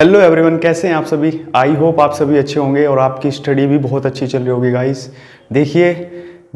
Hello everyone, कैसे हैं आप सभी। आई होप आप सभी अच्छे होंगे और आपकी स्टडी भी बहुत अच्छी चल रही होगी गाइस। देखिए,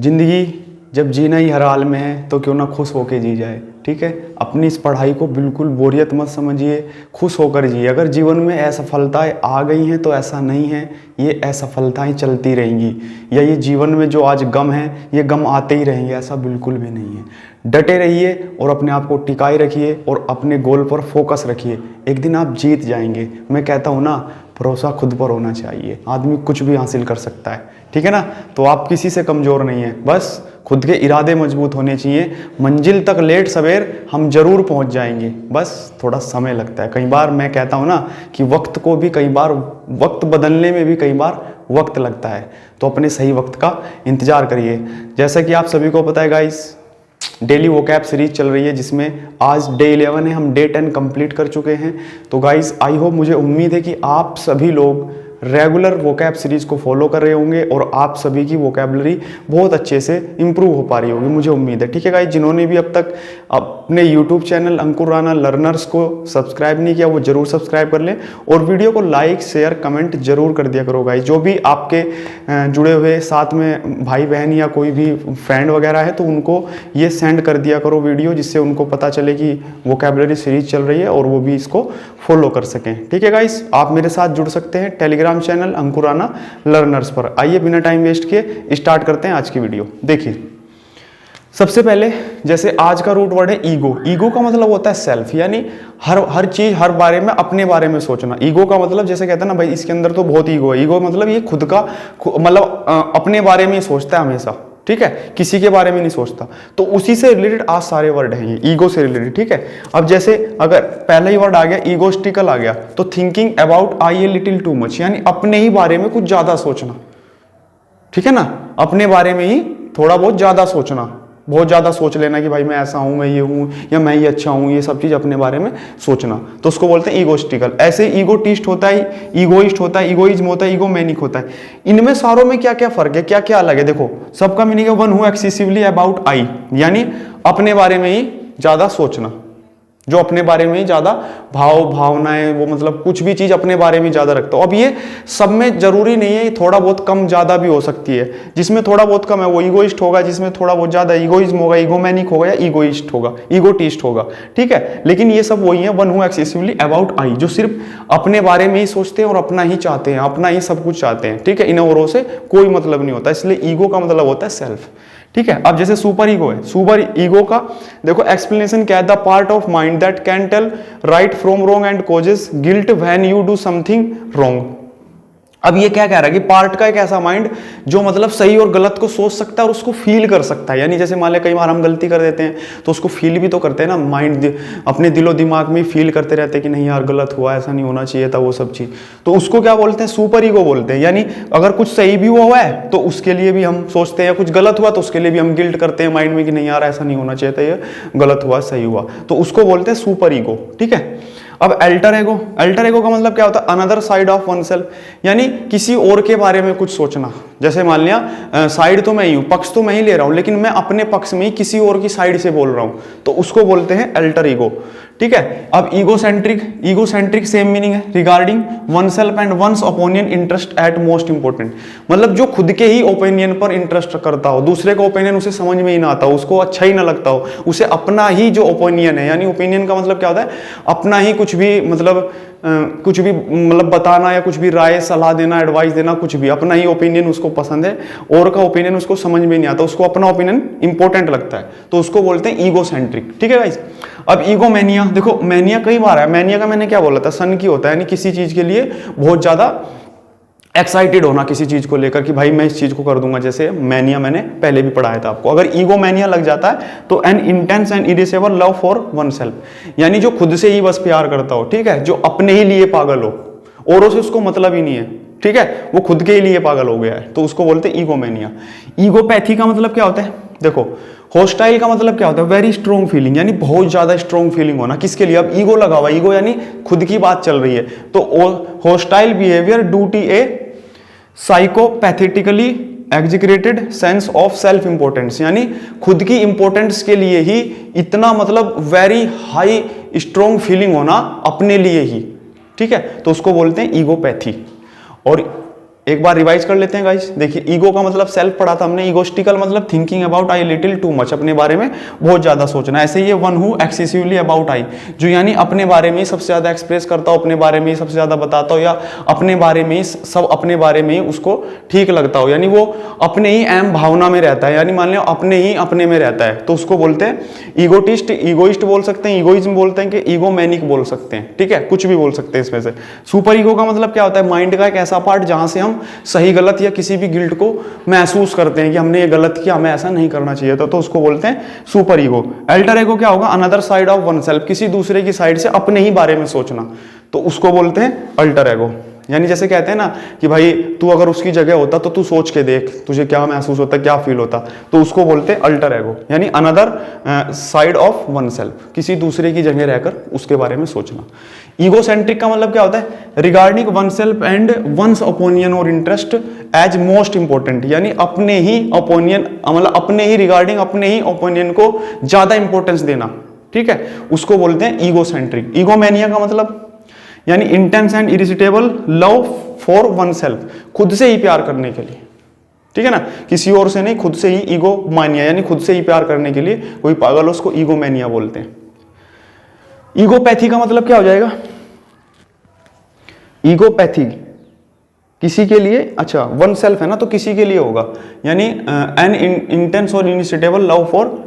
ज़िंदगी जब जीना ही हर हाल में है तो क्यों ना खुश होकर जी जाए। ठीक है, अपनी इस पढ़ाई को बिल्कुल बोरियत मत समझिए, खुश होकर जिए। अगर जीवन में असफलताएं आ गई हैं तो ऐसा नहीं है, ये असफलताएं चलती रहेंगी, या ये जीवन में जो आज गम है ये गम आते ही रहेंगे, ऐसा बिल्कुल भी नहीं है। डटे रहिए और अपने आप को टिकाए रखिए और अपने गोल पर फोकस रखिए। एक दिन आप जीत जाएंगे। मैं कहता हूँ ना, भरोसा खुद पर होना चाहिए, आदमी कुछ भी हासिल कर सकता है। ठीक है ना, तो आप किसी से कमज़ोर नहीं है, बस खुद के इरादे मजबूत होने चाहिए। मंजिल तक लेट सवेर हम जरूर पहुंच जाएंगे, बस थोड़ा समय लगता है। कई बार मैं कहता हूँ ना कि वक्त को भी कई बार, वक्त बदलने में भी कई बार वक्त लगता है, तो अपने सही वक्त का इंतजार करिए। जैसा कि आप सभी को पता है गाइस, डेली वोकैब सीरीज चल रही है जिसमें आज डे 11 है, हम डे 10 कंप्लीट कर चुके हैं। तो गाइस, आई होप, मुझे उम्मीद है कि आप सभी लोग रेगुलर वोकैब सीरीज को फॉलो कर रहे होंगे और आप सभी की वोकैबलरी बहुत अच्छे से इंप्रूव हो पा रही होगी, मुझे उम्मीद है। ठीक है गाइस, जिन्होंने भी अब तक अपने यूट्यूब चैनल अंकुर राणा लर्नर्स को सब्सक्राइब नहीं किया वो जरूर सब्सक्राइब कर लें और वीडियो को लाइक शेयर कमेंट जरूर कर दिया करो गाइस। जो भी आपके जुड़े हुए साथ में भाई बहन या कोई भी फ्रेंड वगैरह है तो उनको ये सेंड कर दिया करो वीडियो, जिससे उनको पता चले कि वोकैबलरी सीरीज चल रही है और वो भी इसको फॉलो कर सकें। ठीक है गाइस, आप मेरे साथ जुड़ सकते हैं टेलीग्राम चैनल अंकुर राणा लर्नर्स पर। आइए बिना टाइम वेस्ट किए स्टार्ट करते हैं आज की वीडियो। देखिए, सबसे पहले जैसे आज का रूट वर्ड है ईगो। ईगो का मतलब होता है सेल्फ, यानी हर चीज हर बारे में अपने बारे में सोचना। ईगो का मतलब जैसे कहते हैं ना भाई, इसके अंदर तो बहुत ईगो है। ईगो मतलब ये खुद का मतलब अपने बारे में ही सोचता है हमेशा। ठीक है, किसी के बारे में नहीं सोचता। तो उसी से रिलेटेड आज सारे वर्ड हैं ये ईगो से रिलेटेड। ठीक है, अब जैसे अगर पहला ही वर्ड आ गया ईगोस्टिकल आ गया, तो thinking about I a little too much, यानी अपने ही बारे में कुछ ज्यादा सोचना। ठीक है ना, अपने बारे में ही थोड़ा बहुत ज्यादा सोचना, बहुत ज्यादा सोच लेना कि भाई मैं ऐसा हूं, मैं ये हूं, या मैं ये अच्छा हूं, ये सब चीज अपने बारे में सोचना, तो उसको बोलते हैं ईगोस्टिकल। ऐसे ईगोटिस्ट होता है, ईगोइस्ट होता है, ईगोइज्म होता है, ईगोमैनिक होता है। इनमें सारों में क्या क्या फर्क है, क्या क्या अलग है, देखो सबका मीनिंग है one who excessively about I, यानी अपने बारे में ही ज्यादा सोचना, जो अपने बारे में ही ज्यादा भावनाएं, वो मतलब कुछ भी चीज अपने बारे में ज्यादा रखता हो। अब ये सब में जरूरी नहीं है, थोड़ा बहुत कम ज्यादा भी हो सकती है। जिसमें थोड़ा बहुत कम है वो ईगोइस्ट होगा, जिसमें थोड़ा बहुत ज्यादा ईगोइज्म होगा, ईगोमैनिक होगा, या ईगोइस्ट होगा, ईगोटिस्ट होगा। ठीक है, लेकिन ये सब वही है one who excessively about I, जो सिर्फ अपने बारे में ही सोचते हैं और अपना ही चाहते हैं, अपना ही सब कुछ चाहते हैं। ठीक है, इन औरों से कोई मतलब नहीं होता, इसलिए ईगो का मतलब होता है सेल्फ। ठीक है, अब जैसे सुपर ईगो है, सुपर ईगो का देखो एक्सप्लेनेशन क्या है, the part of mind that can tell right from wrong and causes guilt when you do something wrong. अब ये क्या कह रहा है कि पार्ट का एक ऐसा माइंड जो मतलब सही और गलत को सोच सकता है और उसको फील कर सकता है। यानी जैसे मान ले कई बार हम गलती कर देते हैं तो उसको फील भी तो करते हैं ना, माइंड अपने दिलो दिमाग में फील करते रहते हैं कि नहीं यार गलत हुआ, ऐसा नहीं होना चाहिए था, वो सब चीज। तो उसको क्या बोलते हैं, सुपर ईगो बोलते हैं। यानी अगर कुछ सही भी हुआ है तो उसके लिए भी हम सोचते हैं, कुछ गलत हुआ तो उसके लिए भी हम गिल्ट करते हैं माइंड में कि नहीं यार ऐसा नहीं होना चाहिए था, ये गलत हुआ सही हुआ, तो उसको बोलते हैं सुपर ईगो। ठीक है, अब अल्टर एगो, अल्टर एगो का मतलब क्या होता है, another side of one self, यानी किसी और के बारे में कुछ सोचना। जैसे मान लिया साइड तो मैं ही हूं, पक्ष तो मैं ही ले रहा हूं, लेकिन मैं अपने पक्ष में ही किसी और की साइड से बोल रहा हूं, तो उसको बोलते हैं अल्टर ईगो। ठीक है, अब ईगोसेंट्रिक, ईगोसेंट्रिक सेम मीनिंग है, regarding one self and once opinion interest at most important, मतलब जो खुद के ही ओपिनियन पर इंटरेस्ट करता हो, दूसरे का ओपिनियन उसे समझ में ही ना आता हो, उसको अच्छा ही ना लगता हो, उसे अपना ही जो ओपिनियन है, यानी ओपिनियन का मतलब क्या होता है, अपना ही कुछ भी मतलब कुछ भी मतलब बताना या कुछ भी राय सलाह देना, एडवाइस देना, कुछ भी अपना ही ओपिनियन उसको पसंद है, और का ओपिनियन उसको समझ में नहीं आता, उसको अपना ओपिनियन इंपॉर्टेंट लगता है, तो उसको बोलते हैं ईगोसेंट्रिक। ठीक है गाइस, अब ईगोमैनिया, देखो मैनिया कई बार है, मैनिया का मैंने क्या बोला था, सन की होता है, यानी किसी चीज के लिए बहुत ज्यादा एक्साइटेड होना किसी चीज को लेकर कि भाई मैं इस चीज को कर दूंगा। जैसे मैनिया मैंने पहले भी पढ़ाया था आपको। अगर ईगो मैनिया लग जाता है तो an intense and irascible love for oneself, यानी जो खुद से ही बस प्यार करता हो। ठीक है, जो अपने ही लिए पागल हो, औरों से उसको मतलब ही नहीं है। ठीक है, वो खुद के ही लिए पागल हो गया है, तो उसको बोलते हैं ईगोमैनिया। ईगोपैथी का मतलब क्या होता है, देखो होस्टाइल का मतलब क्या होता है, वेरी स्ट्रॉन्ग फीलिंग, यानी बहुत ज्यादा स्ट्रॉन्ग फीलिंग होना। किसके लिए, अब ईगो लगा हुआ, ईगो यानी खुद की बात चल रही है, तो hostile behaviour due to a psychopathetically exaggerated sense of self importance, यानी खुद की इंपोर्टेंस के लिए ही इतना मतलब वेरी हाई स्ट्रॉन्ग फीलिंग होना अपने लिए ही। ठीक है, तो उसको बोलते हैं ईगोपैथी। और एक बार रिवाइज कर लेते हैं गाइस। देखिए, ईगो का मतलब सेल्फ पढ़ा था हमने, ईगोस्टिकल मतलब thinking about I little too much, अपने बारे में बहुत ज्यादा सोचना। ऐसे ही ये one who excessively about I, जो यानी अपने बारे में ही सबसे ज्यादा एक्सप्रेस करता हो, अपने बारे में ही सबसे ज्यादा बताता हो, या अपने बारे में ही सब अपने बारे में ही उसको ठीक लगता हो, यानी वो अपने ही अहम भावना में रहता है, यानी मान लो अपने ही अपने में रहता है, तो उसको बोलते हैं ईगोटिस्ट, ईगोइस्ट बोल सकते हैं, ईगोइज्म बोलते हैं कि ईगोमैनिक बोल सकते हैं। ठीक है, कुछ भी बोल सकते हैं इसमें से। सुपर ईगो का मतलब क्या होता है? माइंड का एक ऐसा पार्ट जहां से हम सही गलत या किसी भी गिल्ट को महसूस करते हैं कि हमने ये गलत किया, हमें ऐसा नहीं करना चाहिए था, तो उसको बोलते हैं सुपर ईगो। अल्टर ईगो क्या होगा? Another side of one self, किसी दूसरे की साइड से अपने ही बारे में सोचना, तो उसको बोलते हैं अल्टर ईगो। यानी जैसे कहते हैं ना कि भाई तू अगर उसकी जगह होता तो तू सोच के देख, तुझे क्या महसूस होता, क्या फील होता, तो उसको बोलते हैं अल्टर ईगो, यानी another side of one self, किसी दूसरे की जगह रहकर उसके बारे में सोचना। ईगोसेंट्रिक का मतलब क्या होता है? Regarding one self and once opinion और इंटरेस्ट एज मोस्ट इंपॉर्टेंट, यानी अपने ही ओपिनियन, मतलब अपने ही रिगार्डिंग अपने ही ओपिनियन को ज्यादा इंपॉर्टेंस देना। ठीक है, उसको बोलते हैं ईगोसेंट्रिक। ईगोमेनिया का मतलब यानी intense and irritable love for one self, खुद से ही प्यार करने के लिए। ठीक है ना, किसी और से नहीं, खुद से ही। ईगो मानिया यानी खुद से ही प्यार करने के लिए कोई पागल, उसको ईगोमेनिया बोलते हैं। ईगोपैथी का मतलब क्या हो जाएगा? ईगोपैथी किसी के लिए, अच्छा वन सेल्फ है ना, तो किसी के लिए होगा, यानी एन इंटेंस और इनिशिएटेबल लव फॉर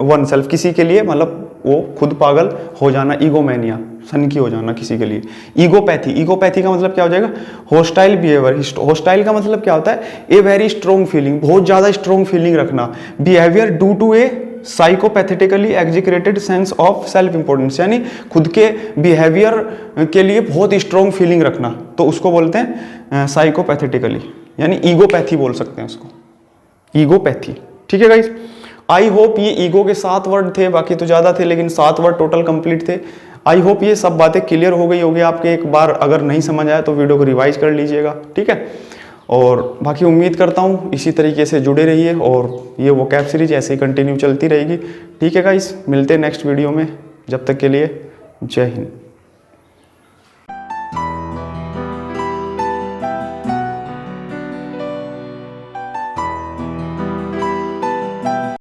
वन सेल्फ, किसी के लिए, मतलब वो खुद पागल हो जाना, ईगोमेनिया, सनकी हो जाना किसी के लिए। ईगोपैथी, ईगोपैथी का मतलब क्या हो जाएगा? Hostile behaviour. हॉस्टाइल का मतलब क्या होता है? ए वेरी स्ट्रॉन्ग फीलिंग, बहुत ज्यादा स्ट्रॉन्ग फीलिंग रखना। Behaviour due to a psychopathetically exaggerated sense of self importance, यानी खुद के बिहेवियर के लिए बहुत स्ट्रॉन्ग फीलिंग रखना, तो उसको बोलते हैं साइकोपैथेटिकली, यानी ईगोपैथी बोल सकते हैं उसको, ईगोपैथी। ठीक है गाइस, आई होप ये ईगो के 7 वर्ड थे, बाकी तो ज्यादा थे लेकिन 7 वर्ड टोटल कंप्लीट थे। आई होप ये सब बातें क्लियर हो गई होगी आपके। एक बार अगर नहीं समझ आया तो वीडियो को रिवाइज कर लीजिएगा। ठीक है, और बाकी उम्मीद करता हूँ इसी तरीके से जुड़े रहिए, और ये वो कैप सीरीज ऐसे ही कंटिन्यू चलती रहेगी। ठीक है गाइस, मिलते हैं नेक्स्ट वीडियो में, जब तक के लिए जय हिंद।